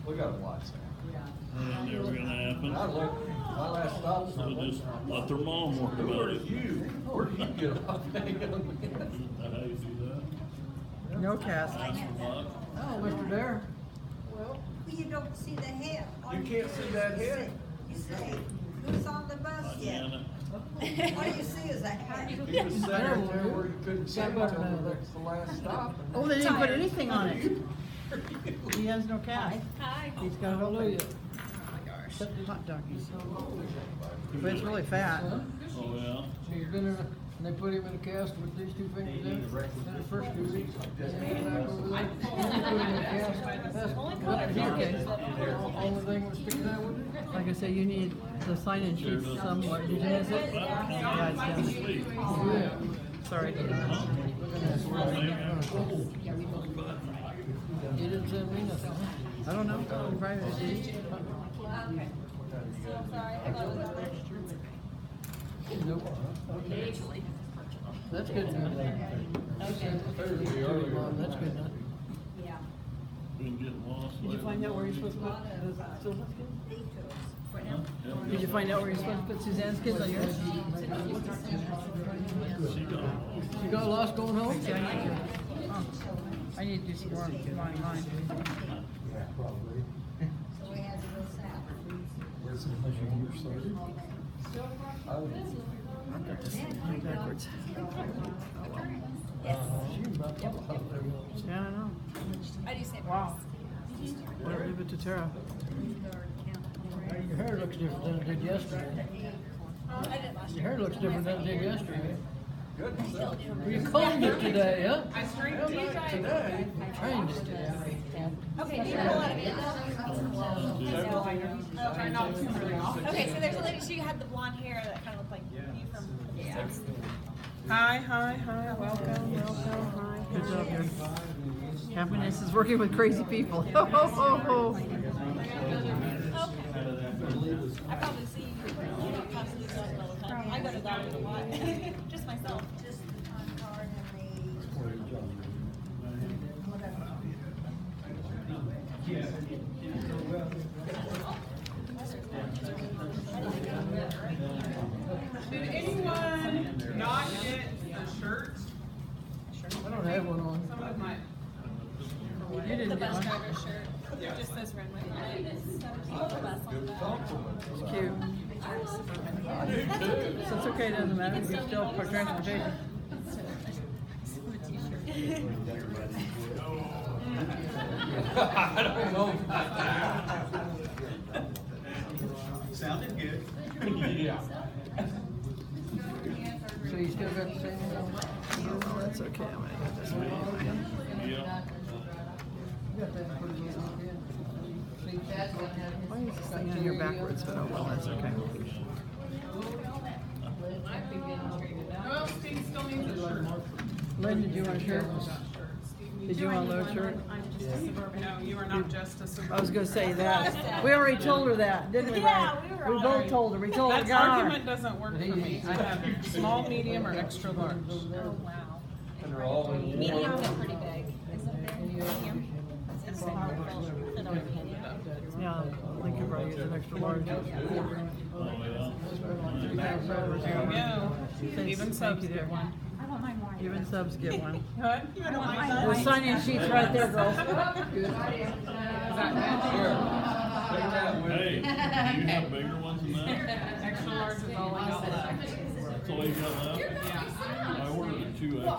We gotta watch that. Ain't never gonna happen. I looked, my last stop. So just let their mom work Who about are it. you? Where do you get off? How you do that? No cast. Ask them what? Oh, Mr. Dare. Well, you don't see the head. All You can't see that head? You say, who's on the bus yet? Diana. All you see is that head. He was sitting right there where you couldn't see him until the last stop. Oh, they didn't put anything on it. He has no cast. Hi. He's got hallelujah. Hot doggies. But it's really fat. Oh, yeah? He's been in, and they put him in a cast with these two fingers in the first 2 weeks. Then he went back over there. Put him in a cast. That's okay. Only thing was sticking out with it. Like I say, you need the sign-in sheet somewhere. Did you miss it? Yeah, it's down. Yeah. Sorry. He didn't send me nothing. I don't know. Private did. Nope. That's good enough. That's good enough. Yeah. Been getting lost. Did you lately. find out where you're supposed to put Sylvan's kids? Huh? Yeah. Did you find out where you're supposed to put Suzanne's kids on yours? She got lost. You got lost going home? See, I need to do some more of mine. So we had to go south. Backwards. Yes. Yeah, I know. I do say Wow. Better leave it to Tara. Your hair looks different than it did yesterday. I did last Your year. hair looks different than it did yesterday. Good. You combed it today, huh? I straightened Today. Trained it today. Okay, do you pull out of it? Try not to really off. Okay, so there's a lady, she had the blonde hair that kind of looked like you from. Yeah. Hi, welcome, hi. Good job, here. Happiness is working with crazy people. Okay. I probably see you pass these guys all the time. I go to Dollar a lot. Just myself. Just on card and Did anyone not get a shirt? I don't have one on. Some of my, You didn't The get bus one. driver shirt. It just says runway on it. It's the bus on the back. It's cute. So it's okay, it doesn't matter, you can still for transportation. I don't know about that. Sounded good. Yeah. So you still got the same one? Oh, that's okay, I'm gonna get this one. Yeah. You got that pretty good on again. See, that's what happened. Why is this thing on here backwards, but oh well, that's okay. well, Steve still needs a shirt. Lynn, did you want a shirt? Did you want a load shirt? No, you are not just a I was suburban. gonna say that. We already told her that, didn't we, Yeah, Ryan? we were We both already- told her, we told her, That got argument doesn't work for me. I have small, medium, or extra large. Oh, wow. And they're all in Mediums are pretty big. Isn't there? Medium? It's the Yeah, Lincoln brought you an extra large. Oh, yeah. There you go. Even subs get one. I want mine more. Even subs get one. What? You don't like The sign-in sheet's right there, girls. Is that Hey, do you have bigger ones than that? extra large is all I got left? That's all you got left? Yeah. I ordered a 2XL. I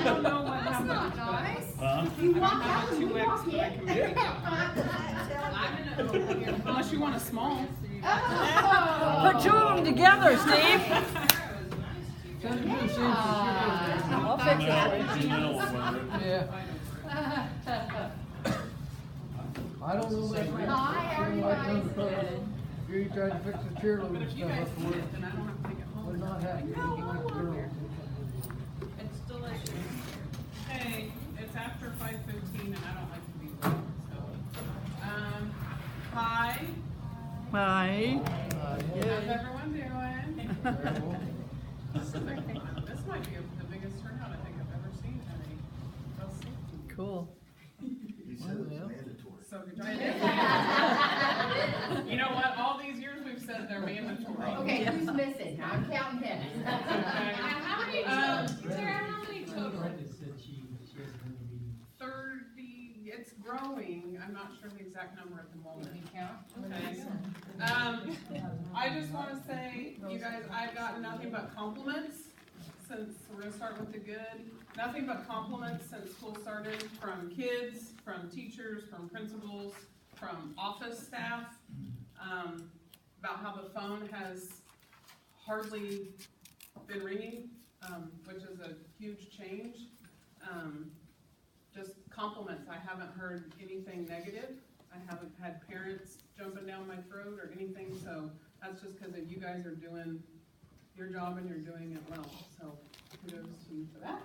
don't know what happened. Huh? I have a 2X, but I can make it. Unless you want a small. Put two of them together, Steve. I'll fix it. Janelle will wear it. Yeah. I don't know that. You tried to fix the cheerleader If you stuff guys up see for it, it. then I don't have to take it home. Would not happen. It's delicious. Hey, it's after 5:15 and I don't like to be late, so. Hi, Hi. how's everyone doing? This might be the biggest turnout I think I've ever seen at a bus safety. Cool. He said it's mandatory. So good job. You know what? All these years we've said they're mandatory. Okay, who's missing? Now I'm counting heads. How many total? Sarah, how many total? Brenda said she has a meeting. 30, it's growing. I'm not sure the exact number at the moment. Can you count? Okay. I just want to say, you guys, I've gotten nothing but compliments since, we're going to start with the good. Nothing but compliments since school started from kids, from teachers, from principals, from office staff, about how the phone has hardly been ringing, which is a huge change. Just compliments. I haven't heard anything negative. I haven't had parents jumping down my throat or anything, so that's just because you guys are doing your job and you're doing it well. So kudos to you for that.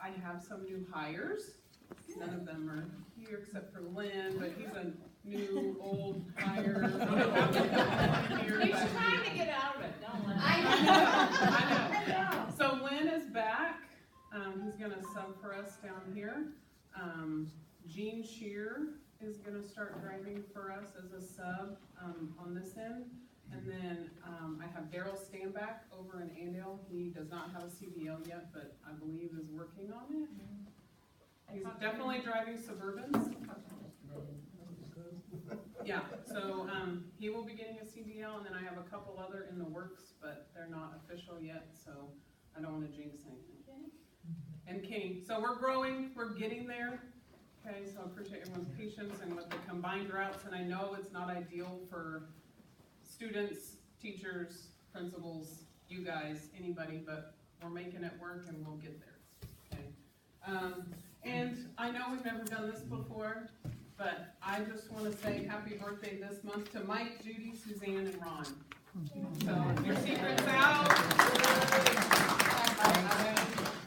I have some new hires. None of them are here except for Lynn, but he's a new old hire. He's trying to get out of it, don't let him. I know. So Lynn is back. He's gonna sub for us down here. Gene Shear is gonna start driving for us as a sub on this end. And then I have Daryl Standback over in Andale. He does not have a CDL yet, but I believe is working on it. He's definitely driving Suburbans. Yeah, so he will be getting a CDL, and then I have a couple other in the works, but they're not official yet, so I don't want to jinx anything. And Kenny. So we're growing, we're getting there. Okay, so I appreciate everyone's patience and with the combined routes, and I know it's not ideal for students, teachers, principals, you guys, anybody, but we're making it work and we'll get there. Okay. And I know we've never done this before, but I just want to say happy birthday this month to Mike, Judy, Suzanne, and Ron. So your secret's out.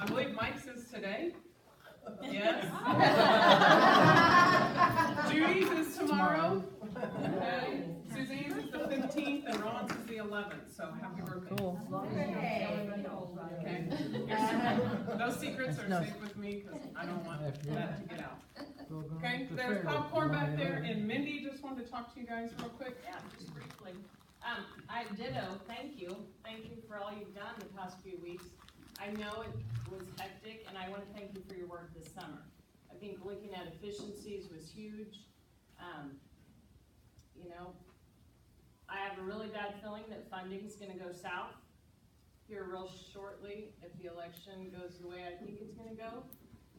I believe Mike's is today. Yes. Judy's is tomorrow. Okay. Suzanne's is the 15th and Ron's is the 11th. So happy birthday. Cool. Okay. Those secrets are safe with me because I don't want that to get out. Okay, there's popcorn back there, and Mindy just wanted to talk to you guys real quick. Yeah, just briefly. I ditto, thank you. Thank you for all you've done the past few weeks. I know it was hectic, and I want to thank you for your work this summer. I think looking at efficiencies was huge. You know, I have a really bad feeling that funding's going to go south here real shortly if the election goes the way I think it's going to go,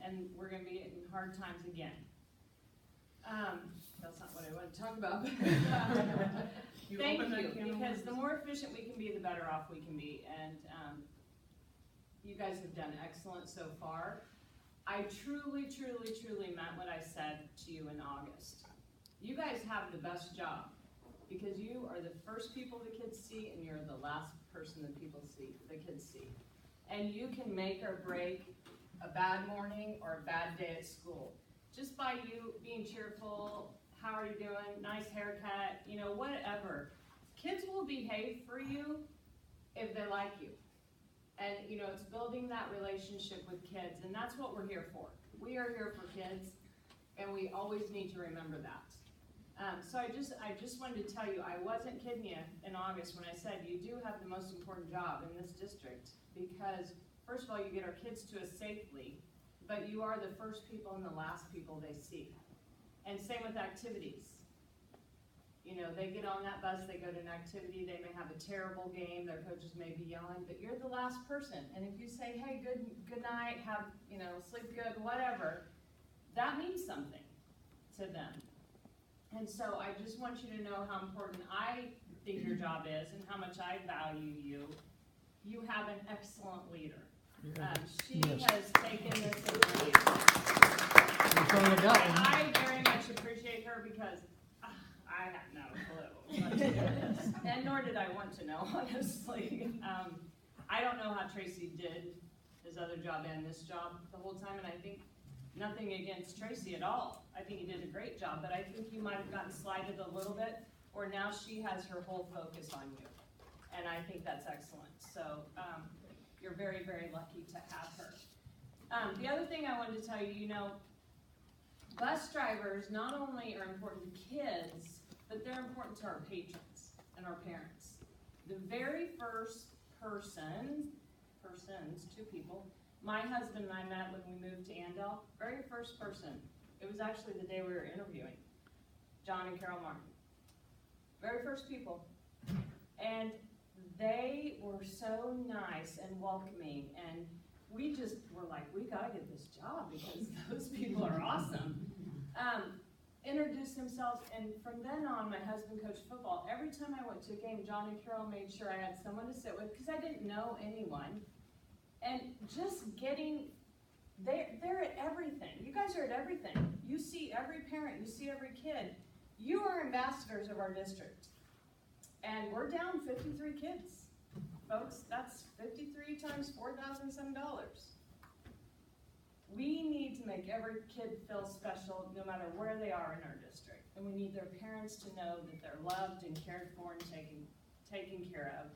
and we're going to be in hard times again. That's not what I want to talk about. Thank you, because the more efficient we can be, the better off we can be, and you guys have done excellent so far. I truly, truly, truly meant what I said to you in August. You guys have the best job because you are the first people the kids see and you're the last person the kids see. And you can make or break a bad morning or a bad day at school. Just by you being cheerful, how are you doing, nice haircut, you know, whatever. Kids will behave for you if they like you. And, you know, it's building that relationship with kids, and that's what we're here for. We are here for kids, and we always need to remember that. So I just wanted to tell you, I wasn't kidding you in August when I said you do have the most important job in this district, because, first of all, you get our kids to us safely, but you are the first people and the last people they see. And same with activities. You know, they get on that bus, they go to an activity, they may have a terrible game, their coaches may be yelling, but you're the last person. And if you say, hey, good night, have, you know, sleep good, whatever, that means something to them. And so I just want you to know how important I think your job is and how much I value you. You have an excellent leader. She has taken this in the lead. I very much appreciate her because I have no clue. And nor did I want to know, honestly. I don't know how Tracy did his other job and this job the whole time, and I think nothing against Tracy at all. I think he did a great job, but I think you might have gotten slighted a little bit, or now she has her whole focus on you. And I think that's excellent. So you're very, very lucky to have her. The other thing I wanted to tell you, bus drivers not only are important to kids, but they're important to our patrons and our parents. The very first persons, two people, my husband and I met when we moved to Andale, very first person, it was actually the day we were interviewing, John and Carol Martin. Very first people. And they were so nice and welcoming, and we just were like, we gotta get this job because those people are awesome. Introduced themselves, and from then on, my husband coached football. Every time I went to a game, John and Carol made sure I had someone to sit with, because I didn't know anyone. And just getting, they're at everything. You guys are at everything. You see every parent, you see every kid. You are ambassadors of our district. And we're down 53 kids. Folks, that's 53 times $4,000 some dollars. We need to make every kid feel special no matter where they are in our district. And we need their parents to know that they're loved and cared for and taken care of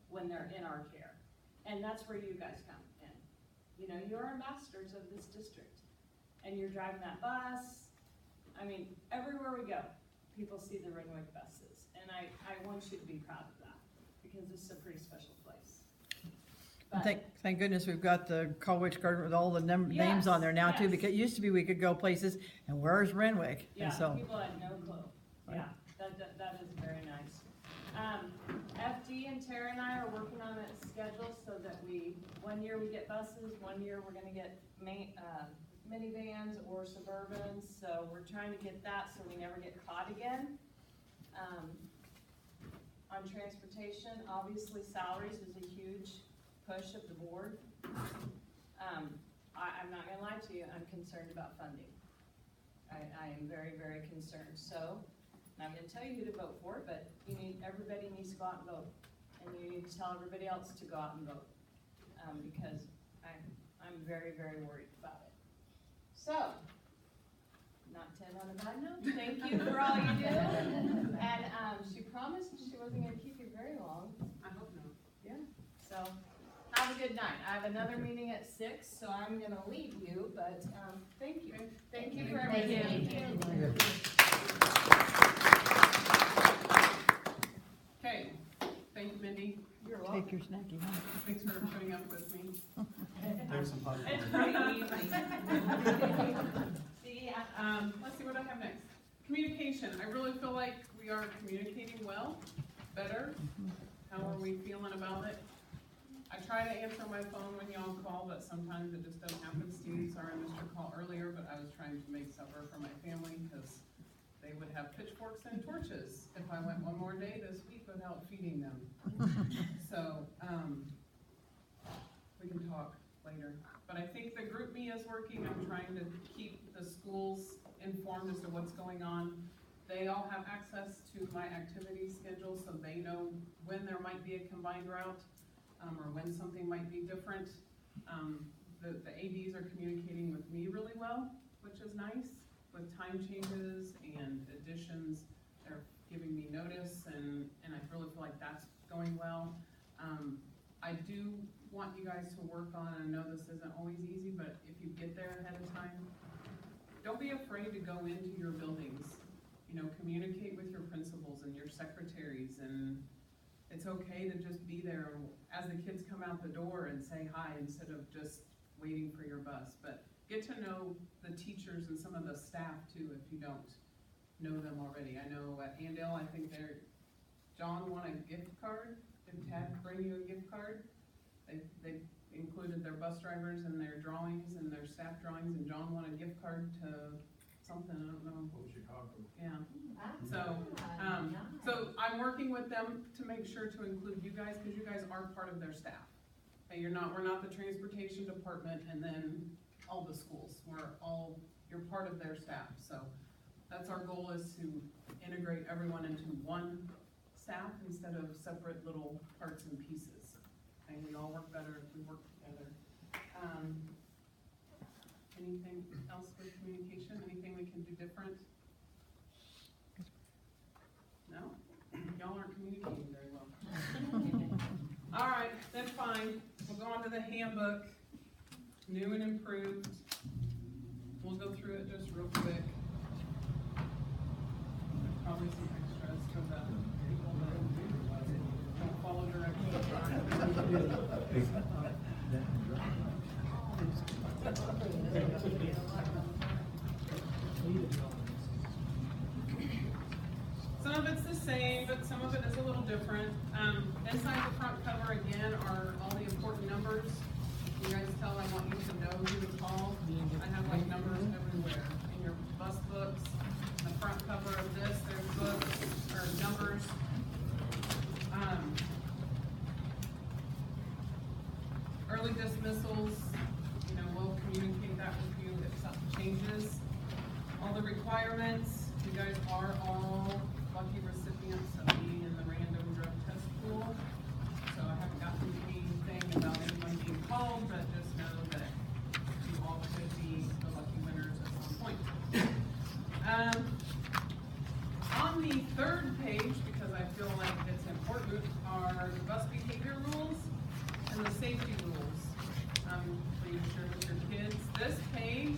when they're in our care. And that's where you guys come in. You're ambassadors of this district. And you're driving that bus. I mean, everywhere we go, people see the Renwick buses. And I want you to be proud of that, because this is a pretty special place. But, Thank goodness we've got the Colwich Garden with all the names on there now too, because it used to be we could go places and where's Renwick? Yeah, And so, people had no clue. Yeah, that is very nice. FD and Tara and I are working on a schedule so that one year we get buses, one year we're gonna get minivans or Suburbans, so we're trying to get that so we never get caught again. On transportation, obviously salaries is a huge push of the board. I'm not gonna lie to you, I'm concerned about funding. I am very, very concerned. So, I'm not gonna tell you who to vote for, but everybody needs to go out and vote. And you need to tell everybody else to go out and vote. Because I'm very, very worried about it. So, not to end on a bad note, thank you for all you do. And she promised she wasn't gonna keep you very long. I hope not. Yeah. So, have a good night. I have another meeting at 6, so I'm gonna leave you, but thank you. Thank you for everything. Okay, thank you, Mindy. You're welcome. take your snacky home. Thanks for putting up with me. There's some popcorn. It's pretty easy. See, Let's see what I have next. Communication. I really feel like we are communicating well, better. How are we feeling about it? I try to answer my phone when y'all call, but sometimes it just doesn't happen. Steve, sorry I missed your call earlier, but I was trying to make supper for my family because they would have pitchforks and torches if I went one more day this week without feeding them. So, we can talk later. But I think the GroupMe is working. I'm trying to keep the schools informed as to what's going on. They all have access to my activity schedule, so they know when there might be a combined route, or when something might be different. The ADs are communicating with me really well, which is nice, with time changes and additions. They're giving me notice, and I really feel like that's going well. I do want you guys to work on, and I know this isn't always easy, but if you get there ahead of time, don't be afraid to go into your buildings. Communicate with your principals and your secretaries, and it's okay to just be there as the kids come out the door and say hi instead of just waiting for your bus. But get to know the teachers and some of the staff too if you don't know them already. I know at Andale, I think John won a gift card. Did Tad bring you a gift card? They included their bus drivers and their drawings and their staff drawings, and John won a gift card to something, I don't know. Oh, Chicago. Yeah. So I'm working with them to make sure to include you guys, because you guys are part of their staff. Okay, we're not the transportation department and then all the schools. You're part of their staff. So that's our goal, is to integrate everyone into one staff instead of separate little parts and pieces. And we all work better if we work together. Anything else with communication? Anything we can do different? No? Y'all aren't communicating very well. All right, that's fine. We'll go on to the handbook. new and improved. We'll go through it just real quick. Probably some extras for the people that don't follow directions. Some of it's the same, but some of it is a little different. Inside the front cover again are all the important numbers. You guys tell I want you to know who to call. I have like numbers everywhere in your bus books. The front cover of this, there's books or numbers. Early dismissals, you know, we'll communicate that with you if something changes. All the requirements, you guys are all lucky recipients of being in the random drug test pool. So I haven't gotten anything about anyone being called, but just know that you all could be the lucky winners at some point. On the third page, because I feel like it's important, are the bus behavior rules and the safety rules. For you to share with your kids. This page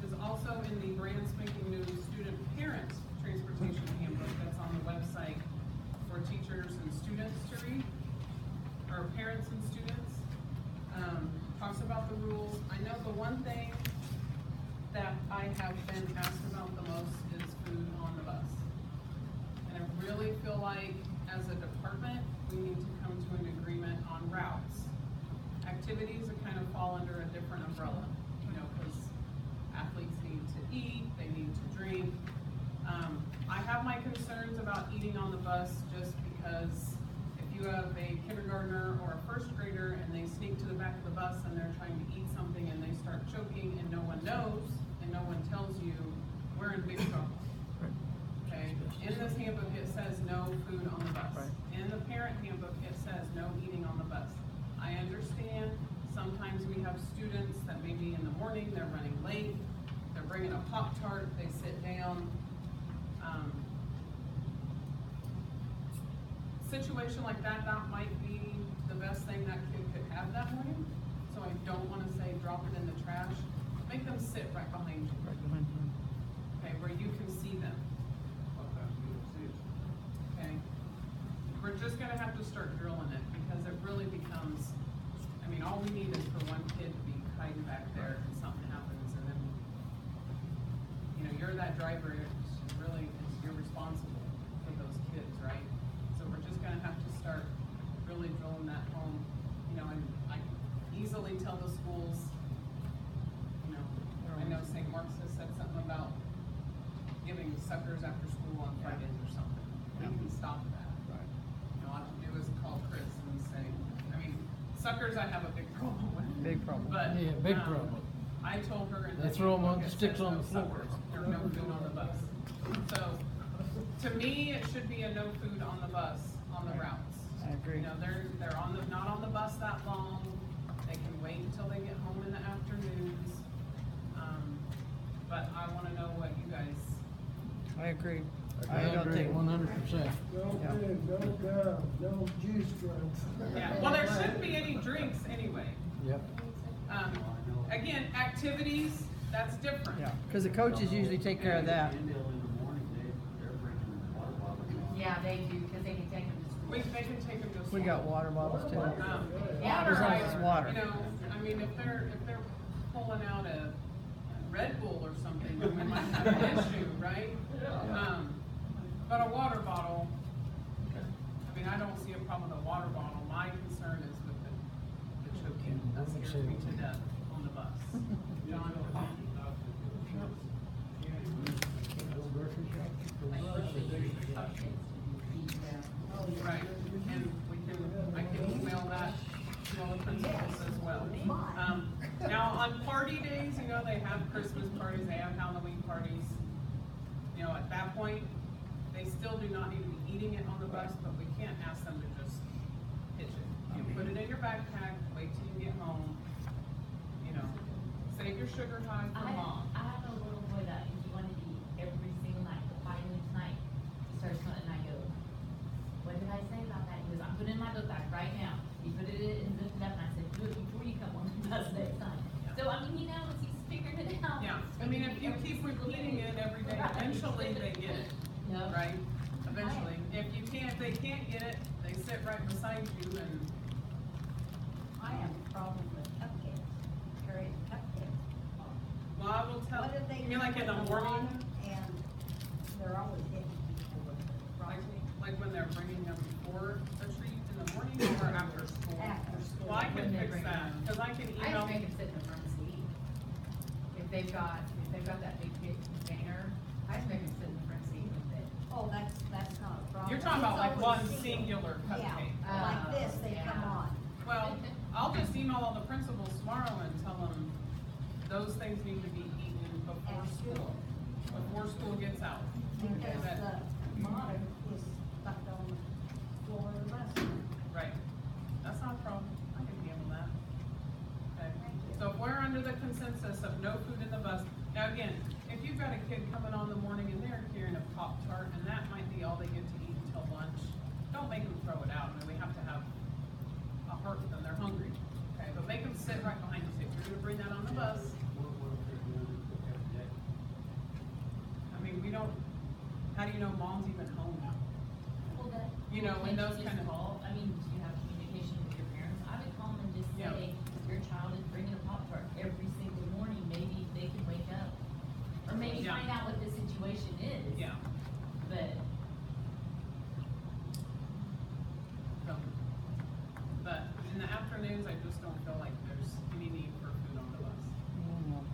is also in the brand spanking new student parent transportation handbook that's on the website for teachers and students to read, or parents and students. Talks about the rules. I know the one thing that I have been asked about the most is food on the bus. And I really feel like as a department, we need to come to an agreement on routes. Activities that kind of fall under a different umbrella, you know, because athletes need to eat, they need to drink. I have my concerns about eating on the bus just because if you have a kindergartner or a first grader and they sneak to the back of the bus and they're trying to eat something and they start choking and no one knows and no one tells you, we're in big trouble. Okay, in this handbook it says no food on the bus. In the parent handbook it says no eating on the bus. I understand sometimes we have students that maybe in the morning, they're running late, they're bringing a Pop-Tart, they sit down. Situation like that, that might be the best thing that kid could have that morning. So I don't want to say drop it in the trash. Make them sit right behind you. Okay, where you can see them. Okay. We're just gonna have to start drilling it because it really becomes, I mean, all we need is for one kid to be hiding back there and something happens and then, you know, you're that driver, you're responsible for those kids, right? So we're just gonna have to start really drilling that home, you know, and I can easily tell the schools, you know, I know St. Mark's has said something about giving suckers after school on Fridays or something. We can stop that. You know, all I have to do is call Chris and say, I mean, suckers I have a big problem with. Big problem. But, Yeah, big problem. I told her in They the throw 'em on handbook, it sticks says on no the floor. suckers, or no food on the bus. So, to me, it should be a no food on the bus, on the routes. I agree. You know, they're on the, not on the bus that long, they can wait until they get home in the afternoons. But I wanna know what you guys, I agree. I don't agree think- 100%. No Yeah. food, no gum, no juice drugs. yeah, well, there shouldn't be any drinks anyway. Yep. Again, activities, that's different. Yeah, because the coaches usually take care of that. Yeah, they do, because they can take them to school. They can take them to school. We got water bottles too. Yeah, Water, as long as it's water. you know, I mean, if they're pulling out a Red Bull or something, then we might have an issue, right? But a water bottle, I mean, I don't see a problem with a water bottle. My concern is with the choking. That scares me to death on the bus. John? Right, and I can email that to all the principals as well. Now, on party days, you know, they have Christmas parties, they have Halloween parties. You know, at that point, they still do not need to be eating it on the bus, but we can't ask them to just pitch it. You put it in your backpack, wait till you get home, you know, save your sugar high for mom. I have a little boy that he wanted to eat every single night, but finally tonight, he starts coming and I go, what did I say about that? He goes, I'm putting it in my book bag right now. He put it in the left and I said, do it before you come on the bus next time. So I'm keep repeating it every day, eventually they get it, Yep. right? Eventually. If they can't get it, they sit right beside you and, I have a problem with cupcakes, carrying cupcakes. well, I will tell, What if they you mean like in the come morning? along And they're always hitting people with it, Like, right? like when they're bringing them before a treat in the morning or after school? After school. Well, I can When they fix bring that, them. cause I can I email. just make them sit in the front seat. If they've got that big container, I just make them sit in the front seat with it. Oh, that's not a problem. You're talking about It's like one always singular cupcake. Yeah, like this, they come Yeah. on. Well, I'll just email all the principals tomorrow and tell them those things need to be eaten before At school, before school gets out. Because That- the motto is stuck on the floor of the bus. Right, that's not a problem, I can handle that. Okay, so if we're under the consensus of no food in the bus, now again, if you've got a kid coming on the morning and they're carrying a Pop-Tart and that might be all they get to eat until lunch, don't make them throw it out, I mean, we have to have a heart for them, they're hungry, okay, but make them sit right behind you, if you're gonna bring that on the bus, What if they're doing it every day? I mean, we don't, how do you know mom's even home now? Well, that. You know, can't and those just kind of- call, I mean, do you have communication with your parents? I would call them and just Yeah. say, your child is bringing a Pop-Tart every single morning, maybe they can wake up. Or maybe Yeah. find out what the situation is. Yeah, But, so, but in the afternoons, I just don't feel like there's any need for food on the bus.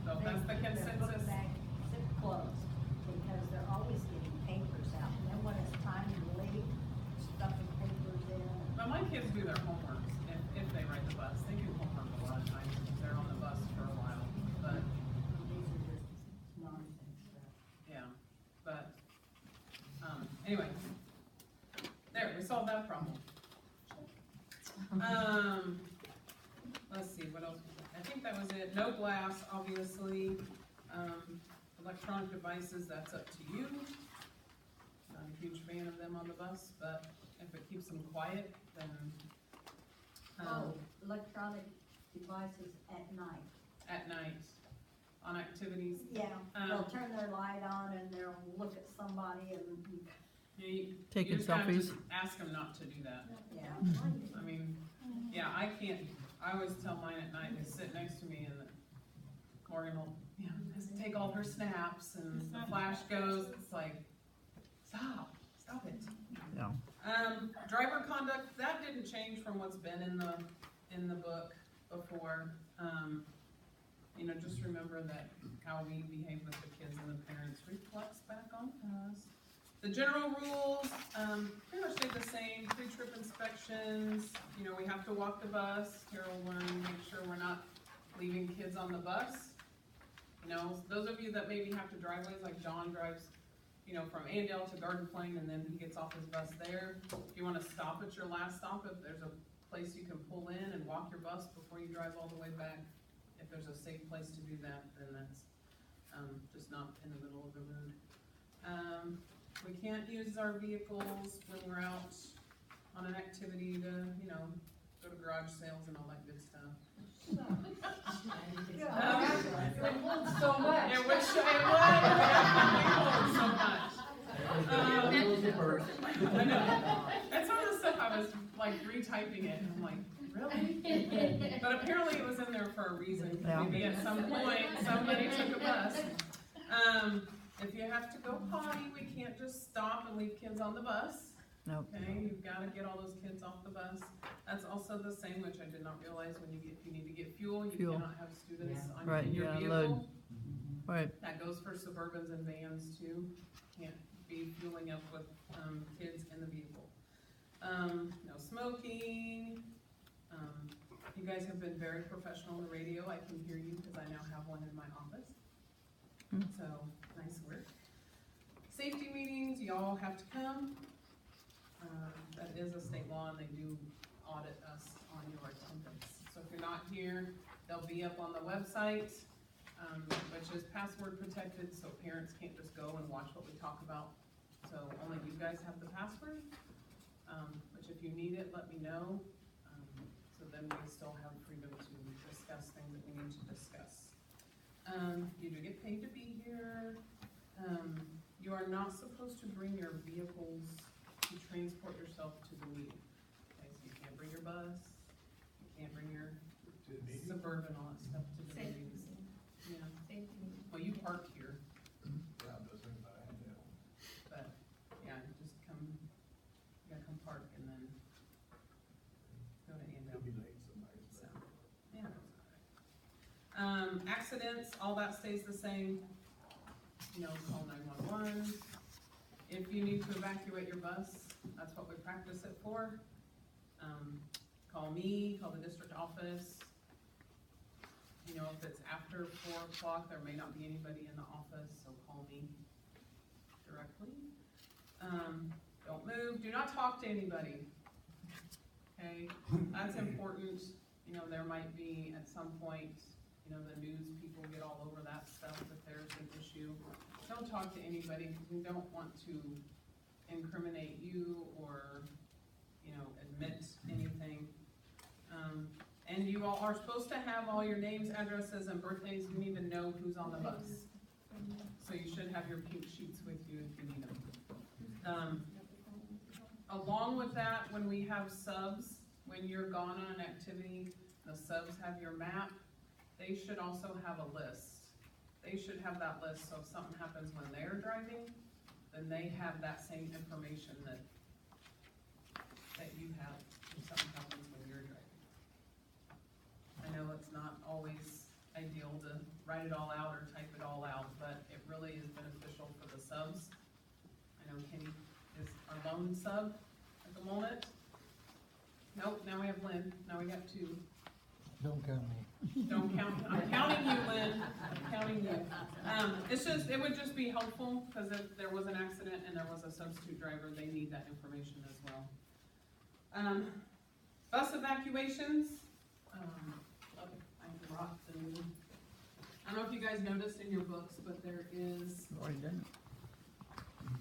So if that's the Their book consensus, bag zip closed, because they're always getting papers out, and then when it's time to leave, stuffing papers in. but my kids do their homework if they ride the bus, they do homework a lot of times, because they're on the bus for a while, but, These are just nonsense stuff. yeah, but, anyway. There, we solved that problem. Let's see, what else? I think that was it. No glass, obviously. Electronic devices, that's up to you. Not a huge fan of them on the bus, but if it keeps them quiet, then, Oh, electronic devices at night. at night, on activities. Yeah, Um, they'll turn their light on and they'll look at somebody and, You Taking just gotta selfies. just ask them not to do that. yeah. I mean, yeah, I can't, I always tell mine at night, they sit next to me and Morgan will, you know, just take all her snaps and the flash goes, it's like, stop it. Yeah. Driver conduct, that didn't change from what's been in the book before. You know, just remember that how we behave with the kids and the parents reflects back on us. The general rules, pretty much stay the same, pre-trip inspections, you know, we have to walk the bus, Carol learned, make sure we're not leaving kids on the bus. You know, those of you that maybe have to drive ways, like John drives, you know, from Andale to Garden Plain, and then he gets off his bus there. If you wanna stop at your last stop, if there's a place you can pull in and walk your bus before you drive all the way back, if there's a safe place to do that, then that's, just not in the middle of the road. We can't use our vehicles when we're out on an activity to, you know, go to garage sales and all that good stuff. It holds so much. It would, definitely hold so much. I know, and some of the stuff I was like retyping it, and I'm like, really? But apparently it was in there for a reason, Yeah. maybe at some point, somebody took a bus. If you have to go potty, we can't just stop and leave kids on the bus. Nope. Okay, you've gotta get all those kids off the bus. That's also the same, which I did not realize, when you need to get fuel, you Fuel. cannot have students on Right, in your yeah, vehicle. load. Right. That goes for Suburbans and vans too. Can't be fueling up with, kids in the vehicle. No smoking. You guys have been very professional on the radio. I can hear you because I now have one in my office. So, nice work. Safety meetings, y'all have to come. That is a state law and they do audit us on your attendance. So if you're not here, they'll be up on the website, which is password protected, so parents can't just go and watch what we talk about. So only you guys have the password, which if you need it, let me know. So then we still have freedom to discuss things that we need to discuss. You do get paid to be here. You are not supposed to bring your vehicles to transport yourself to the meeting. Okay, so you can't bring your bus, you can't bring your Suburban, all that stuff to the meetings. Yeah, well, you park here, but, yeah, just come, you gotta come park and then go to Annville. So, yeah. Accidents, all that stays the same. You know, call 911. If you need to evacuate your bus, that's what we practice it for. Call me, call the district office. You know, if it's after 4 o'clock, there may not be anybody in the office, so call me directly. Don't move, do not talk to anybody. Okay, that's important. You know, there might be at some point, you know, the news people get all over that stuff if there's an issue. Don't talk to anybody because we don't want to incriminate you or, you know, admit anything. And you all are supposed to have all your names, addresses, and birthdays. You need to know who's on the bus. So you should have your pink sheets with you if you need them. Along with that, when we have subs, when you're gone on an activity, the subs have your map. They should also have a list. They should have that list, so if something happens when they're driving, then they have that same information that you have if something happens when you're driving. I know it's not always ideal to write it all out or type it all out, but it really is beneficial for the subs. I know Kenny is our lone sub at the moment. Nope, now we have Lynn, now we got 2. Don't count me. Don't count, I'm counting you, Lynn, I'm counting you. It's just, it would just be helpful, because if there was an accident and there was a substitute driver, they need that information as well. Bus evacuations, I brought them. I don't know if you guys noticed in your books, but there is Already done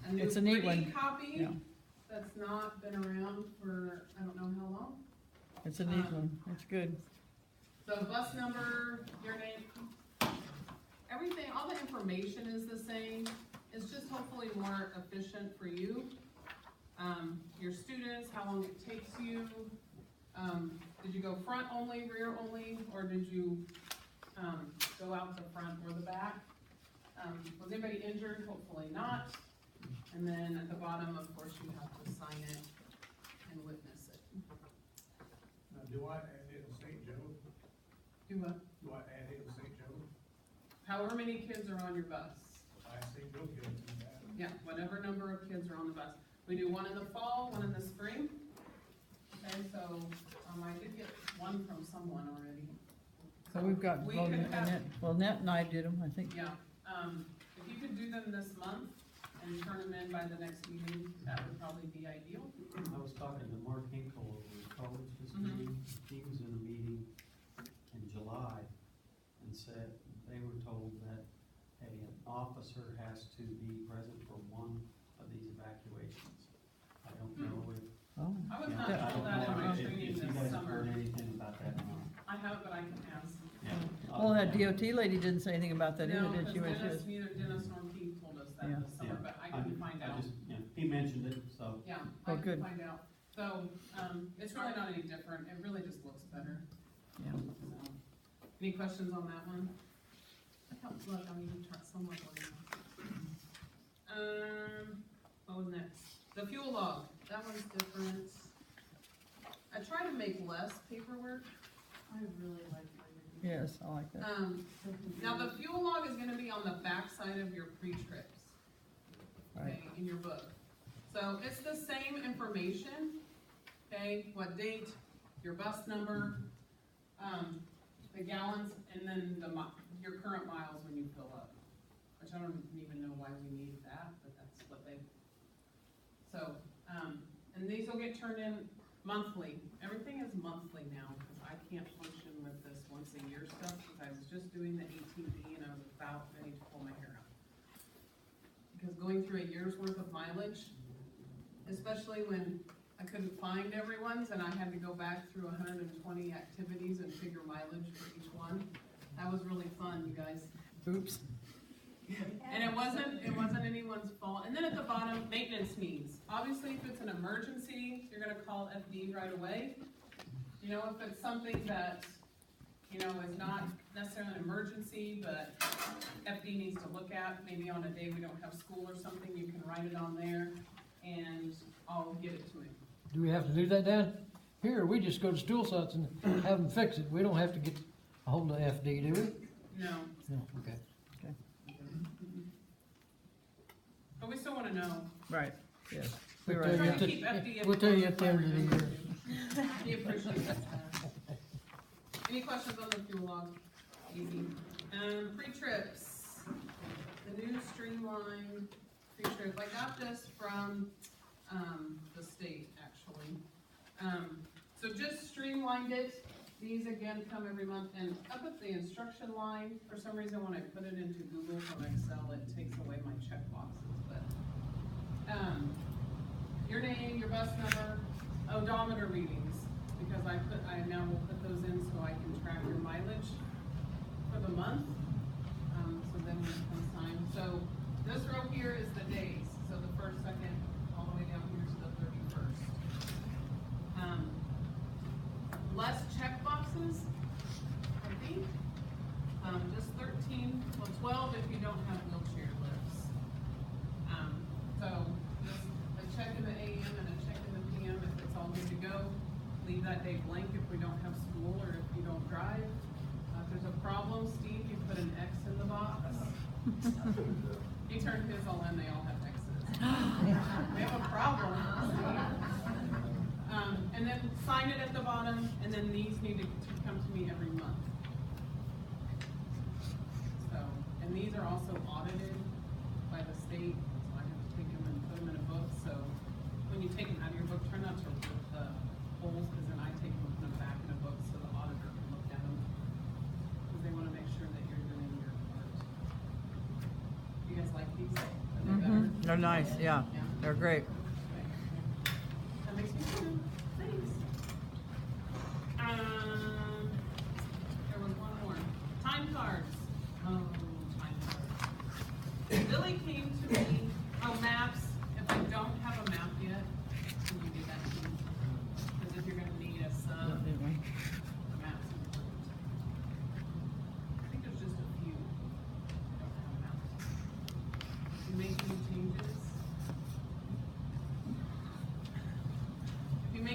a new It's a neat pretty one. copy Yeah. that's not been around for, I don't know how long. it. It's a neat one. It's good. So bus number, your name, everything, all the information is the same. It's just hopefully more efficient for you. Your students, how long it takes you. Did you go front only, rear only, or did you go out the front or the back? Was anybody injured? Hopefully not. And then at the bottom, of course, you have to sign it and witness it. Now, do I add in St. Joe? Do what? Do I add in St. Joe? However many kids are on your bus. I St. Joe kids do that. Yeah, whatever number of kids are on the bus. We do one in the fall, one in the spring. Okay, so, I did get one from someone already. So we've got, We well, could have- Annette and I did them, I think. Yeah, if you could do them this month and turn them in by the next meeting, that would probably be ideal. I was talking to Mark Hinkle over at college this Mhm. meeting. He was in a meeting in July and said they were told that an officer has to be present for one of these evacuations. I don't know if. Oh, I was Yeah, not I told don't that in know my if training you this guys summer. heard anything about that or not. I have, but I can ask. well, that DOT lady didn't say anything about that either, No, did she? when because she was- Dennis, neither Dennis nor Keith told us that Yeah. this summer, but I can find I out. just, yeah, he mentioned it, so. Yeah, Oh, I can good. find out. So, it's really not any different, it really just looks better. Yeah. So, any questions on that one? Look, I'm even trying somewhat. What was next? The fuel log, that one's different. I try to make less paperwork. I really like my. Yes, I like that. Now the fuel log is gonna be on the back side of your pre-trips. Right. Okay, in your book. So it's the same information, okay, what date, your bus number, the gallons, and then your current miles when you fill up. Which I don't even know why we need that, but that's what they. So, and these will get turned in monthly. Everything is monthly now, because I can't function with this once a year stuff, because I was just doing the ATV and I was about ready to pull my hair out. Because going through a year's worth of mileage, especially when I couldn't find everyone's and I had to go back through 120 activities and figure mileage for each one, that was really fun, you guys. Oops. And it wasn't anyone's fault. And then at the bottom, maintenance needs. Obviously, if it's an emergency, you're gonna call FD right away. You know, if it's something that, you know, is not necessarily an emergency, but FD needs to look at, maybe on a day we don't have school or something, you can write it on there, and I'll get it to him. Do we have to do that down here, or we just go to school sites and have them fix it? We don't have to get a hold of FD, do we? No, No, okay. but we still wanna know. Right, yes. We'll We're tell you Try at to the- keep FD We'll tell you at the end of the year. He appreciates that. Any questions on the fuel log? Easy. Pre-trips, the new streamlined pre-trips, I got this from, the state, actually. So just streamlined it, these again come every month, and up at the instruction line, for some reason, when I put it into Google from Excel, it takes away my checkboxes, but, your name, your bus number, odometer readings, because I now will put those in so I can track your mileage for the month. So then when it comes time, so this row here is the days, so the first, second, all the way down here to the 31st. Less check boxes, I think, just 13, well 12 if you don't have wheelchair lifts. So just a check in the AM and a check in the PM if it's all good to go. Leave that day blank if we don't have school or if you don't drive. If there's a problem, Steve, you put an X in the box. He turned his all in, they all have X's. We have a problem, Steve. And then sign it at the bottom, and then these need to come to me every month. So, and these are also audited by the state, so I have to take them and put them in a book, so when you take them out of your book, try not to rip the holes, because then I take them and put them back in a book so the auditor can look at them, because they want to make sure that you're doing your part. You guys like these? Are they better? They're nice, yeah, they're great. That makes me feel good. Thanks. There was one more. Time cards. Oh, time cards. Billy came to me, maps. If I don't have a map yet, can you do that to me? Because if you're gonna need a sub, the map's important. I think there's just a few that don't have maps. If you make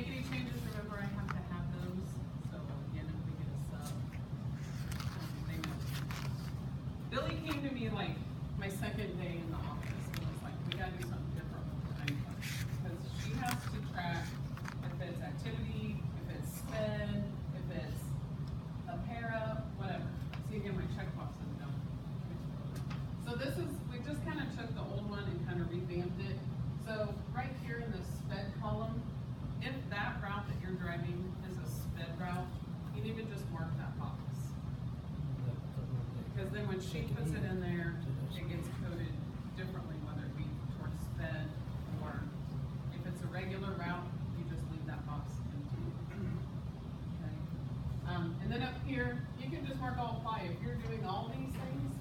any changes, remember I have to have those, so again, if we get a sub, they know. Billy came to me like my second day in the office and was like, we gotta do something different with time cards. Because she has to track if it's activity, if it's sped, if it's a para, whatever. See, again, my checkboxes don't. So this is, we just kind of took the old one and kind of revamped it. So right here in the sped column, if that route that you're driving is a sped route, you need to just mark that box. Because then when she puts it in there, it gets coded differently, whether it be towards sped or if it's a regular route, you just leave that box empty. Okay. And then up here, you can just mark all apply. If you're doing all these things,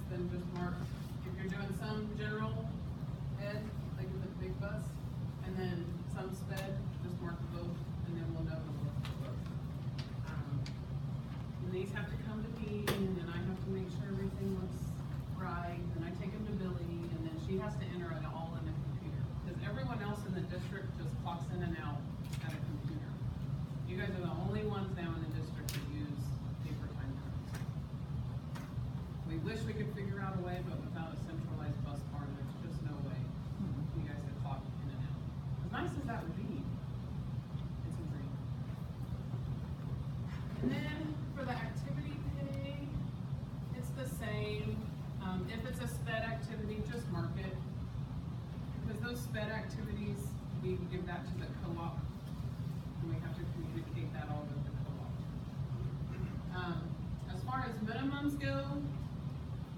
then just mark. If you're doing some general ed, like with the big bus, and then some sped, just mark both, and then we'll know to look for both. And these have to come to me, and then I have to make sure everything looks right, and I take them to Billy, and then she has to enter it all in a computer. Because everyone else in the district just clocks in and out at a computer. You guys are the only ones now in the district that use paper time cards. We wish we could figure out a way, but without a centralized bus bar, there's just no way you guys could clock in and out. As nice as that would be, it's a dream. And then for the activity pay, it's the same. If it's a sped activity, just mark it. Because those sped activities, we give that to the co-op, and we have to communicate that all with the co-op. As far as minimums go,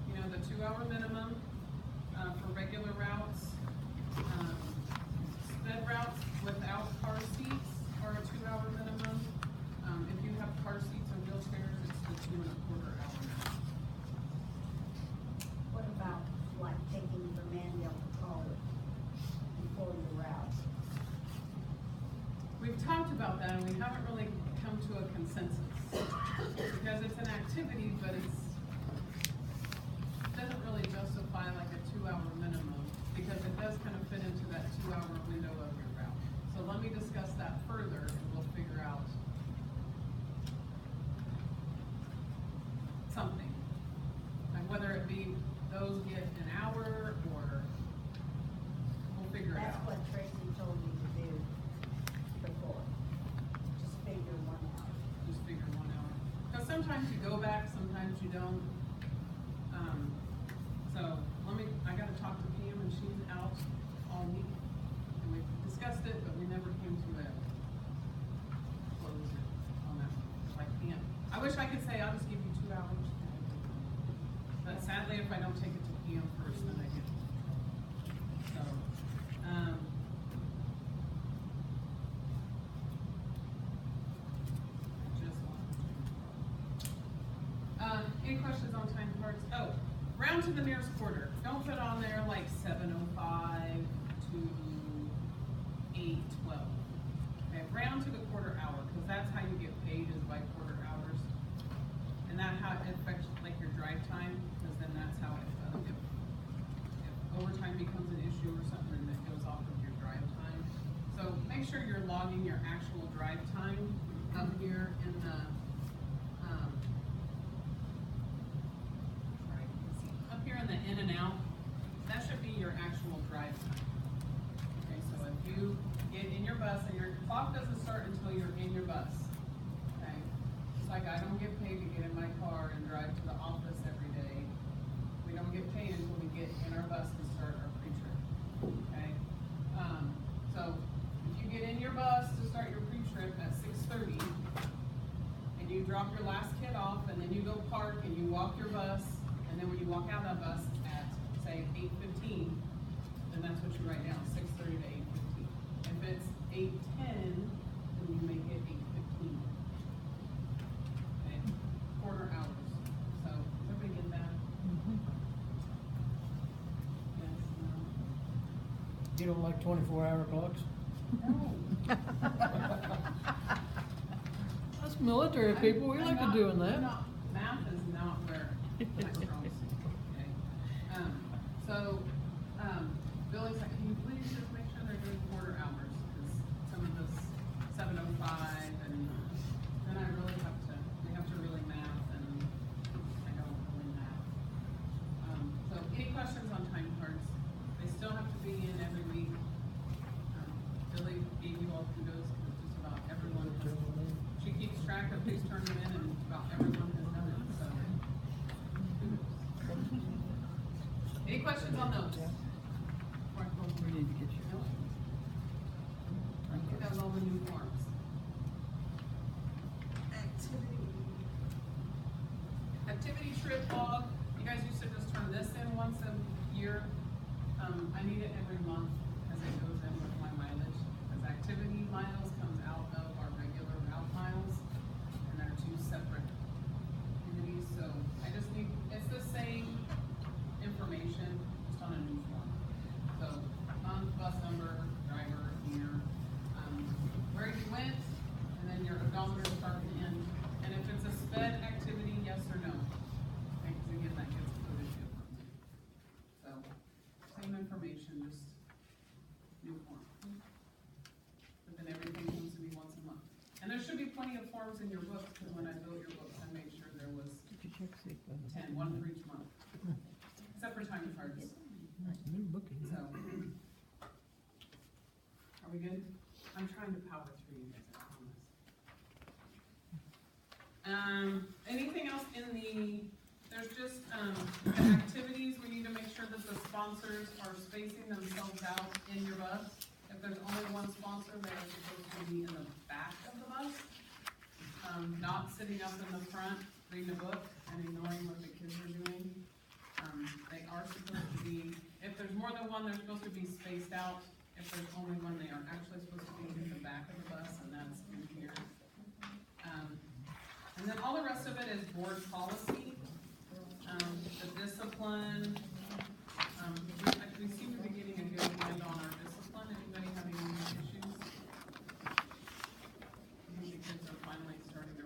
you know, the 2-hour minimum for regular routes. Sped routes without car seats are a 2-hour minimum. If you have car seats or wheelchairs, it's the 2.25 hour minimum. a consensus. Because it's an activity, but it doesn't really justify like a 2-hour minimum, because it does kind of fit into that 2-hour window of your route. So let me discuss that further, and we'll figure out something. Like whether it be those get an hour, or we'll figure it That's out. what Tracy told me to do before. Just figure 1 hour. Just figure 1 hour. Because sometimes you go back, sometimes you don't. So I gotta talk to Pam, and she's out all week. And we discussed it, but we never came to a close on that. Like, Pam, I wish I could say, I'll just give you 2 hours. But sadly, if I don't take it to Pam first, then I get it. So, any questions on time cards? Oh, round to the nearest quarter. Don't put on there like 7:05 to 8:12. Okay, round to the quarter hour, because that's how you get paid, is by quarter hours. And that how it affects like your drive time, because then that's how it, if overtime becomes an issue or something, then it goes off of your drive time. So make sure you're logging your actual drive time up here in the, up here in the in and out. That should be your actual drive time. Okay, so if you get in your bus and your clock doesn't start until you're in your bus, okay? It's like I don't get paid to get in my car and drive to the office every day. We don't get paid until we get in our bus to start our pre-trip, okay? So if you get in your bus to start your pre-trip at 6:30, and you drop your last kid off, and then you go park and you walk your bus, and then when you walk out of that bus at, say, 8:15, then that's what you write down, 6:30 to 8:15. If it's 8:10, then you make it 8:15. Okay, quarter hours. So, does everybody get that? Yes, no? You don't like 24-hour clocks? No. Us military people, we like to doing that. Math is not where my strong suit, okay? So, Billy's like, can you please just make sure they're doing quarter hours? Because some of this 7:05, and then I really we have to really math, and I don't really math. So any questions on time cards? They still have to be in every week. Billy gave you all kudos, because just about everyone has, she keeps track of who's turned them in, and about everyone has done it, so. Any questions on those? We need to get you. No? I think that was all the new forms. Activity trip log, you guys used to just turn this in once a year. I need it every month, as it goes in with my mileage, because activity miles comes out of our regular route miles, and they're two separate activities, so I just need, it's the same information, just on a new form. So, month, bus number, driver, year, where you went, and then your odometer start and end. And if it's a sped activity, yes or no. Okay, 'cause again, that gets coded differently. So, same information, just new form. But then everything needs to be once a month. And there should be plenty of forms in your book, because when I built your books, I made sure there was 10, one for each month. Except for time cards. So, are we good? I'm trying to power through you guys, I promise. Anything else in there's just, activities, we need to make sure that the sponsors are spacing themselves out in your bus. If there's only one sponsor, they are supposed to be in the back of the bus, not sitting up in the front, reading a book and ignoring what the kids are doing. They are supposed to be, if there's more than one, they're supposed to be spaced out. If there's only one, they are actually supposed to be in the back of the bus, and that's in here. And then all the rest of it is board policy. The discipline, we seem to be getting a good hand on our discipline. Anybody having any issues? I think the kids are finally starting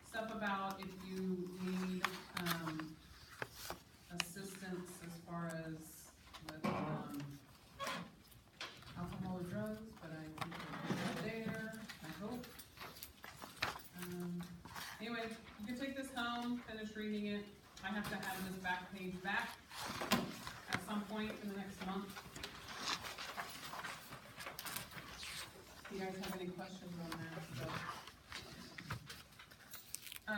stuff about if you need, assistance as far as with, alcohol or drugs, but I think we're there, I hope. Anyway, you can take this home, finish reading it. I have to have this back page back at some point in the next month. Do you guys have any questions on that? So,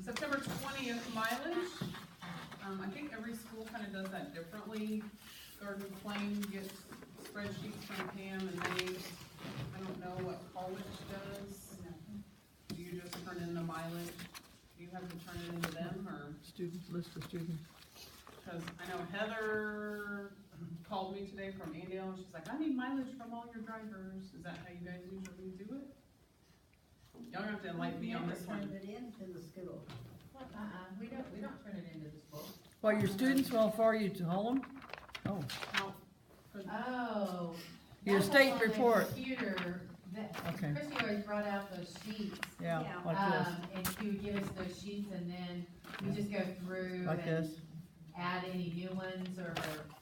September 20th mileage. I think every school kind of does that differently. Garden Plain gets spreadsheets from Pam and Dave. I don't know what college does. Do you just turn in the mileage? Do you have to turn it into them, or? Students, list of students. Because I know Heather called me today from Andale, and she's like, I need mileage from all your drivers. Is that how you guys usually do it? Y'all have to enlighten me on this one. Turned it into the school. We don't turn it into the school. Well, your students, how far you to haul them? Oh, How- Oh. Your that's state on the report. Computer, Okay. Chrissy always brought out those sheets. yeah, Yeah. like this, And she would give us those sheets and then we just go through like and this. add any new ones or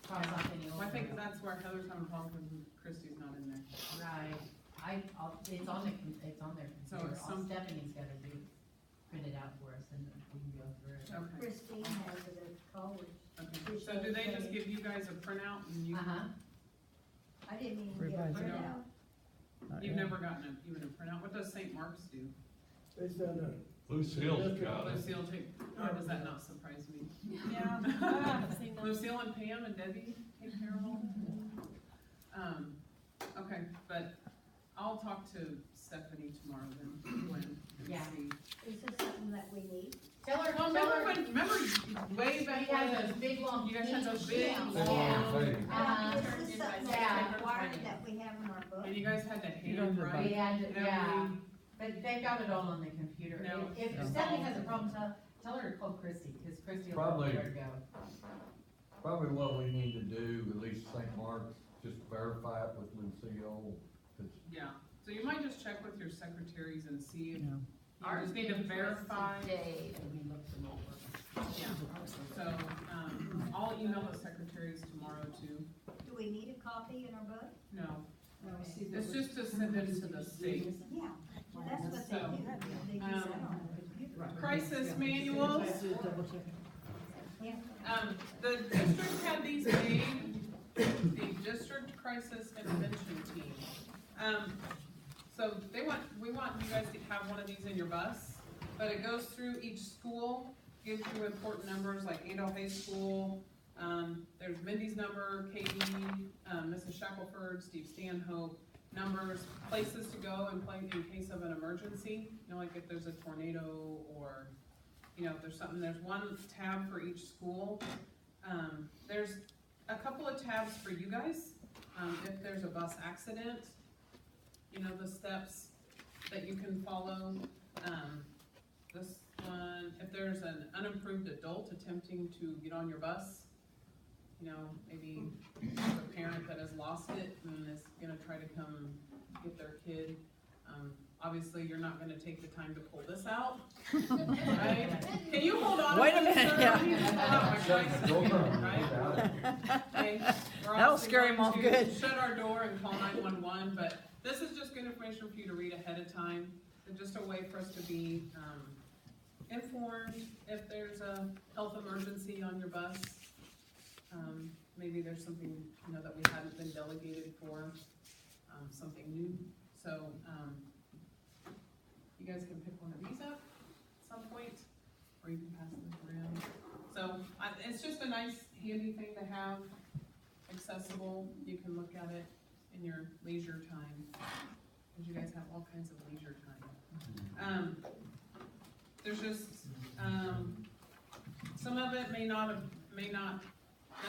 cross off any old Well, I think ones. that's where Heather's having a problem because Christie's not in there. Right, it's on their So computer, it's all some- Stephanie's gotta do, print it out for us and we can go through it. Okay, Christine has it at college. okay. So do they just give you guys a printout and you, Uh-huh, I didn't even get a Revise it. printout. you've never gotten even a printout? What does St. Mark's do? It's done Lucille's got it. Lucille take, or does that not surprise me? Yeah. I haven't seen that. Lucille and Pam and Debbie take care of all that? Okay, but I'll talk to Stephanie tomorrow then, when, and Yeah. see. Is this something that we need? tell her, Well, remember way we back have when, those big long. you guys had those sheets. big, Yeah. long, Uh-huh. Is this something Yeah. that's required that we have in our book? and you guys had to You don't have handwrite We had, to- yeah, every, but they've got it all on the computer. No. If Yeah. Stephanie has a problem, tell her to call Christy, cause Christy will know Probably. where to go. Probably what we need to do, at least St. Mark's, just verify it with Lucille, 'cause yeah. So you might just check with your secretaries and see if, Yeah. you just need to verify. Today, and we looked them over. Yeah, so, I'll email the secretaries tomorrow too. Do we need a copy in our book? No, it's just to send it to the state. Yeah, well, that's what they do. They use that on the computer. Crisis manuals. Yeah. The district had these made, the district crisis intervention team. So we want you guys to have one of these in your bus, but it goes through each school, gives you important numbers like Andale High School, there's Mindy's number, Katie, Mrs. Shackelford, Steve Stanhope, numbers, places to go and play in case of an emergency, you know, like if there's a tornado or, you know, if there's something, there's one tab for each school. There's a couple of tabs for you guys, if there's a bus accident, you know, the steps that you can follow. This one, if there's an unapproved adult attempting to get on your bus, you know, maybe a parent that has lost it and is gonna try to come get their kid. Obviously, you're not gonna take the time to pull this out, right? Can you hold on? Wait a to this, minute, sir? yeah. Let me just pull out my crisis, right? Okay, we're That'll obviously scare him going off to good. Shut our door and call 911, but this is just good information for you to read ahead of time. It's just a way for us to be, informed if there's a health emergency on your bus. Maybe there's something, you know, that we hadn't been delegated for, something new. So, you guys can pick one of these up at some point, or you can pass them around. So, it's just a nice, handy thing to have, accessible. You can look at it in your leisure time, because you guys have all kinds of leisure time. There's just, some of it may not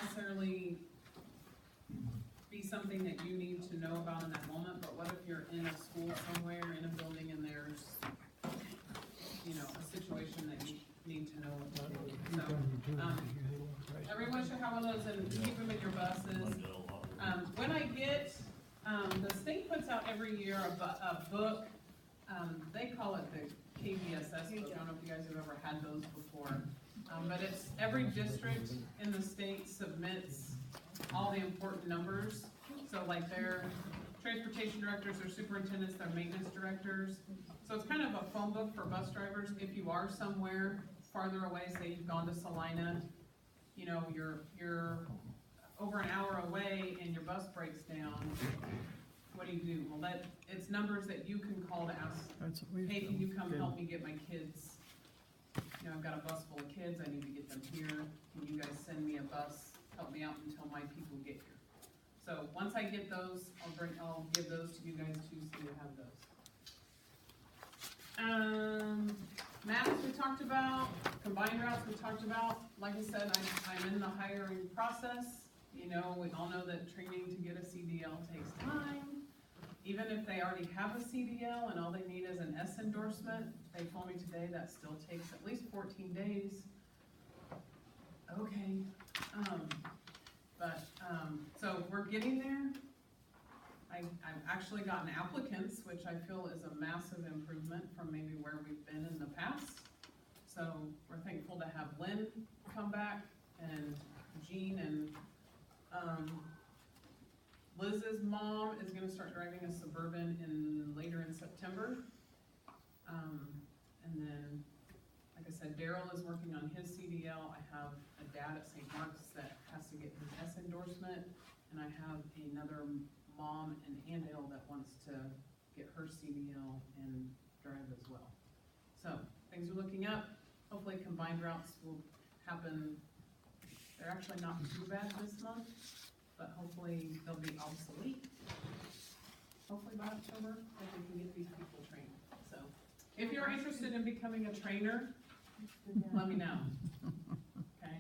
necessarily be something that you need to know about in that moment, but what if you're in a school somewhere, in a building, and there's, you know, a situation that you need to know what to do. So, everyone should have one of those and keep them in your buses. When I get, the state puts out every year a book, they call it the KVSS ISS, but I don't know if you guys have ever had those before. But it's, every district in the state submits all the important numbers. So like their transportation directors, their superintendents, their maintenance directors. So it's kind of a phone book for bus drivers. If you are somewhere farther away, say you've gone to Salina, you know, you're over an hour away and your bus breaks down, what do? Well, it's numbers that you can call to ask, hey, can you come help me get my kids? You know, I've got a bus full of kids, I need to get them here. Can you guys send me a bus, help me out until my people get here? So once I get those, I'll give those to you guys too, so you have those. Maps we talked about, combined routes we talked about. Like I said, I'm in the hiring process. You know, we all know that training to get a CDL takes time. Even if they already have a CDL and all they need is an S endorsement, they told me today that still takes at least 14 days. Okay, so we're getting there. I've actually gotten applicants, which I feel is a massive improvement from maybe where we've been in the past. So we're thankful to have Lynn come back and Jean, and Liz's mom is gonna start driving a Suburban later in September. And then, like I said, Daryl is working on his CDL. I have a dad at St. Mark's that has to get his S endorsement, and I have another mom in Andale that wants to get her CDL and drive as well. So, things are looking up. Hopefully combined routes will happen. They're actually not too bad this month, but hopefully they'll be obsolete. Hopefully by October, that we can get these people trained. So, if you're interested in becoming a trainer, let me know. Okay?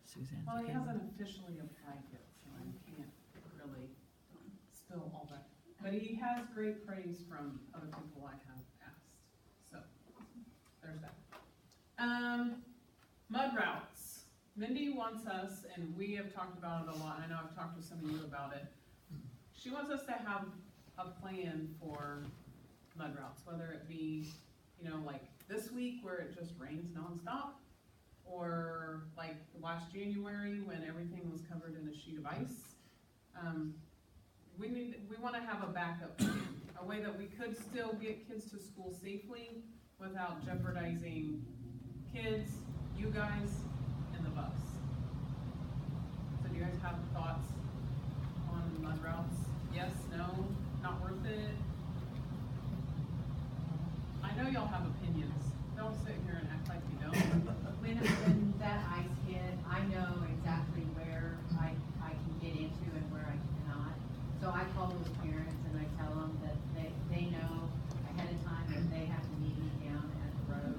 Suzanne. Well, he hasn't officially applied yet, so I can't really spill all that. But he has great praise from other people I have asked. So, there's that. Mud routes. Mindy wants us, and we have talked about it a lot, I know I've talked to some of you about it. She wants us to have a plan for mud routes, whether it be, you know, like this week where it just rains nonstop, or like last January when everything was covered in a sheet of ice. We want to have a backup plan, a way that we could still get kids to school safely without jeopardizing kids, you guys, and the bus. So do you guys have thoughts on mud routes? Yes, no, not worth it? I know y'all have opinions. Don't sit here and act like you don't. When that ice hit, I know exactly where I can get into and where I cannot. So I call those parents and I tell them that they know ahead of time that they have to meet me down at the road.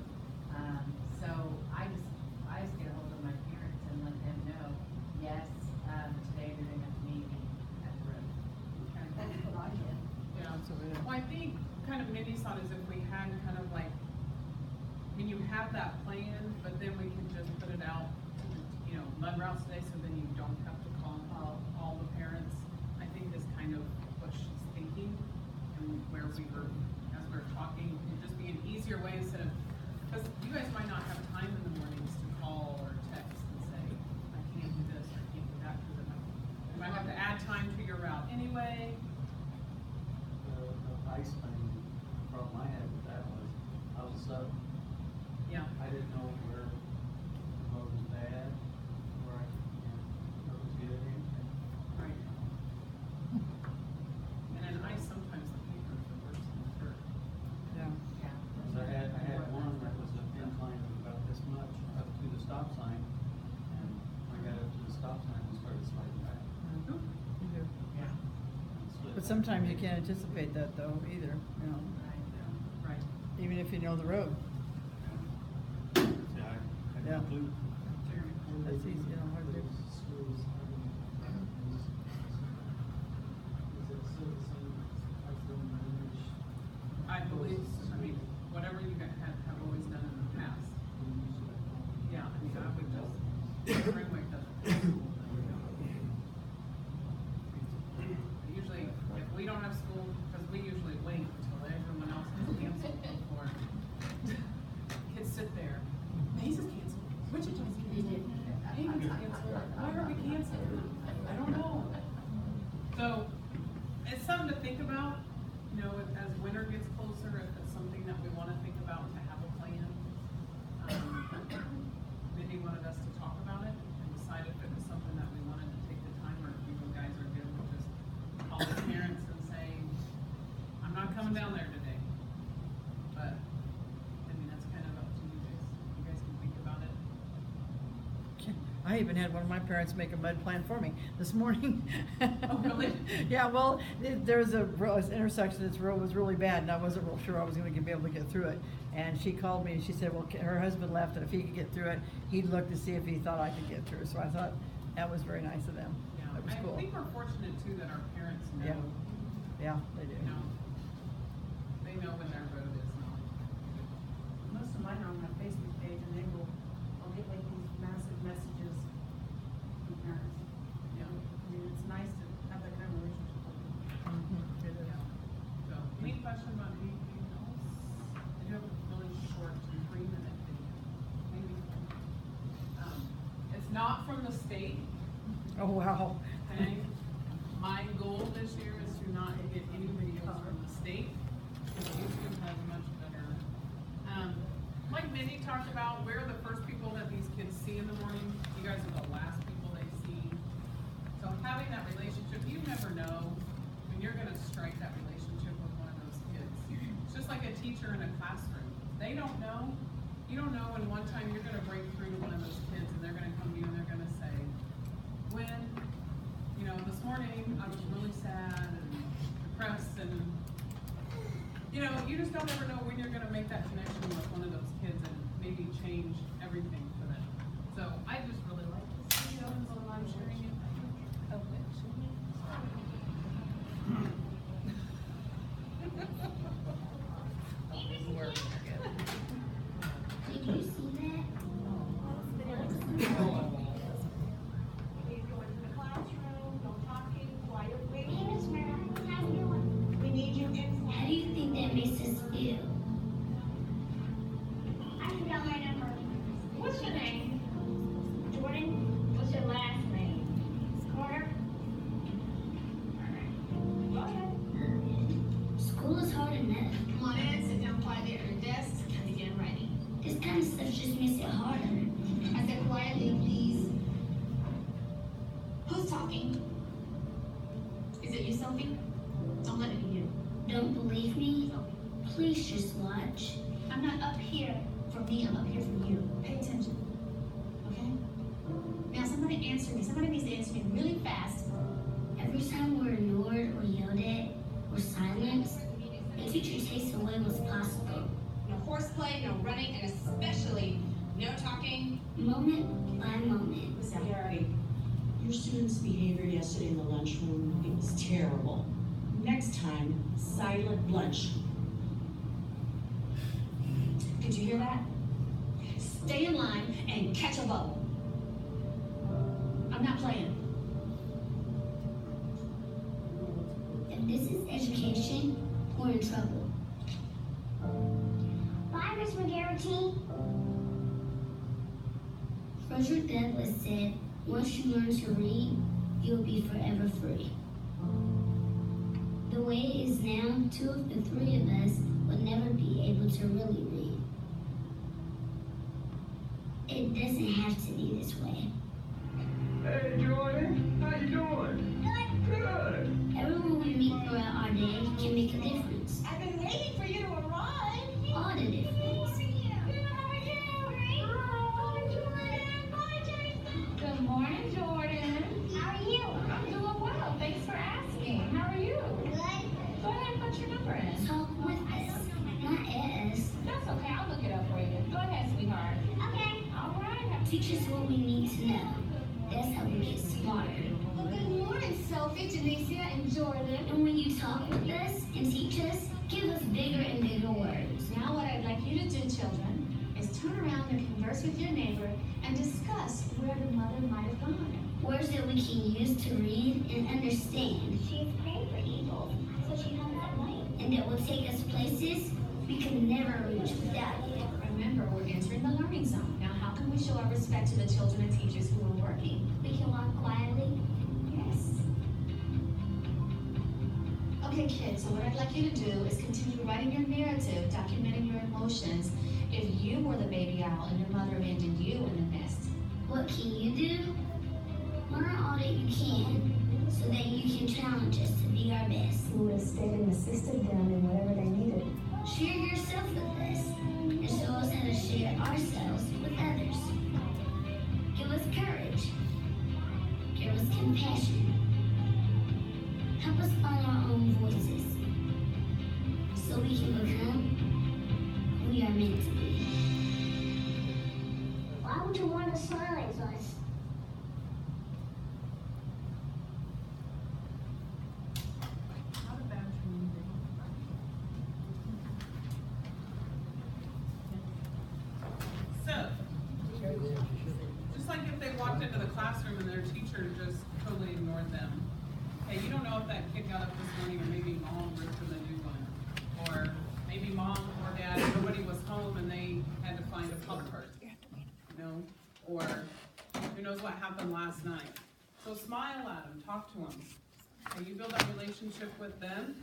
So I just get a hold of my parents and let them know, yes, today they're gonna have to meet me at the road. That's what I did. Yeah. Well, I think kind of Mindy's thought is if we had kind of like, when you have that plan, but then we can just put it out, you know, mud routes today, so then you don't have to call all the parents. I think is kind of what she's thinking, and where we were, as we were talking, it'd just be an easier way instead of, because you guys might not have time in the mornings to call or text and say, I can't do this, I can't do that, because you might have to add time to your route anyway. The ice thing, the problem I had with that was, I was sub. Yeah. I didn't know where the road was bad, where where it was good. Right. And then ice, sometimes the paper is the worst in the dirt. Yeah. Yeah. So I had one that was an incline of about this much up to the stop sign, and I got up to the stop sign and started sliding back. You do. Yeah. And slid But back. sometimes you can't anticipate that though, either, you know, Right. even if you know the road. Yeah, I had Yeah. no clue. That's easy, you know, hard to do. I believe, I mean, whatever you guys have always done in the past. Yeah, I mean, I would just, Springway doesn't. Usually, if we don't have school, because we usually wait until everyone else has canceled before. sit there. Macy's canceled, Wichita's canceled, Haven's canceled, why are we canceled? I don't know. So, it's something to think about, you know, as winter gets closer, if it's something that we wanna think about to have a plan. Maybe wanted us to talk about it and decide if it was something that we wanted to take the time, or if you guys are good with just calling parents and saying, I'm not coming down there today. But, I mean, that's kind of up to you guys. You guys can think about it. I even had one of my parents make a mud plan for me this morning. Oh, really? Yeah, well, there's an intersection that's was really bad, and I wasn't real sure I was gonna be able to get through it. And she called me and she said, well, her husband left, and if he could get through it, he'd look to see if he thought I could get through. So I thought that was very nice of them. Yeah, That was cool. I think we're fortunate too that our parents know. Yeah. Yeah, they do. You know, they know when their road is not. Most of mine are on my Facebook page, and I'll get like these massive messages from parents. Yeah. I mean, it's nice to have that kind of relationship with them. Mhm, it is. So, any question about anything else? I do have a really short 3-minute video, maybe. It's not from the state, Oh, wow. okay? My goal this year is to not get any videos from the state, because YouTube has much better. Like Mindy talked about, we're the first people that these kids see in the morning. You guys are the last people they see. So having that relationship, you never know when you're gonna strike that relationship with one of those kids. It's just like a teacher in a classroom. They don't know. You don't know when one time you're gonna break through to one of those kids and they're gonna come to you and they're gonna say, when, you know, this morning I was really sad and depressed, and, you know, you just don't ever know when you're gonna make that connection with one of those kids and maybe change everything for them. So I just really like this video, so I'm sharing it. Oh, wait, should we? Did you see that? Please go into the classroom, no talking, quiet waiting. Hey, Miss Mara, how you doing? We need you in. How do you think that makes us feel? I forgot my number. What's your name? Jordan? What's your last name? Carter? Alright. Go ahead. School is hard enough. Come on in, sit down quietly at your desk, and begin writing. This kind of stuff just makes it harder. I said quietly, please. Who's talking? Is it you, Sophie? Don't let it be you. Don't believe me? Please just watch. I'm not up here for me, I'm up here for you. Pay attention. Okay? Now somebody answer me. Somebody needs to answer me really fast. Every time we're ignored or yelled at or silenced, the teacher takes away what's possible. No horseplay, no running, and especially no talking. Moment by moment. Gary, your students' behavior yesterday in the lunchroom, it was terrible. Next time, silent lunch. Did you hear that? Stay in line and catch a bubble. I'm not playing. If this is education, we're in trouble. Bye, Miss McGarrity. Frederick Douglass said, once you learn to read, you'll be forever free. The way it is now, 2 of the 3 of us would never be able to really read. It doesn't have to be this way. Hey, Jordan, how you doing? Good. Everyone we meet throughout our day can make a difference. I've been waiting for you to arrive. All the difference. Good morning, Jordan. How are you? I'm doing well. Thanks for asking. How are you? Good. Go ahead and put your number in. Talk with us, not at us. That's okay. I'll look it up for you. Go ahead, sweetheart. Okay. All right. Teach us what we need to know. That's how we get smarter. Well, good morning, Sophie, Janicia, and Jordan. And when you talk with us and teach us, give us bigger and bigger words. Now what I'd like you to do, children, is turn around and converse with your neighbor and discuss where the mother might have gone. Words that we can use to read and understand. She's praying for evil, so she has that light. And that will take us places we could never reach without it. Remember, we're entering respect to the children and teachers who are working. We can walk quietly. Yes. Okay, kids, so what I'd like you to do is continue writing your narrative, documenting your emotions. If you were the baby owl and your mother abandoned you in the nest. What can you do? Learn all that you can, so that you can challenge us to be our best. We would have stayed and assisted them in whatever they needed. Share yourself with us, and show us how to share ourselves with others. Give us courage. Give us compassion. Help us find our own voices, so we can become who we are meant to be. Why would you want to silence us? So, just like if they walked into the classroom and their teacher just totally ignored them. Hey, you don't know if that kid got up this morning, or maybe mom ripped him a new one. Or maybe mom or dad, nobody was home and they had to find a Pop-Tart. You know, or who knows what happened last night. So smile at them, talk to them. And you build that relationship with them,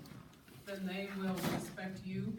then they will respect you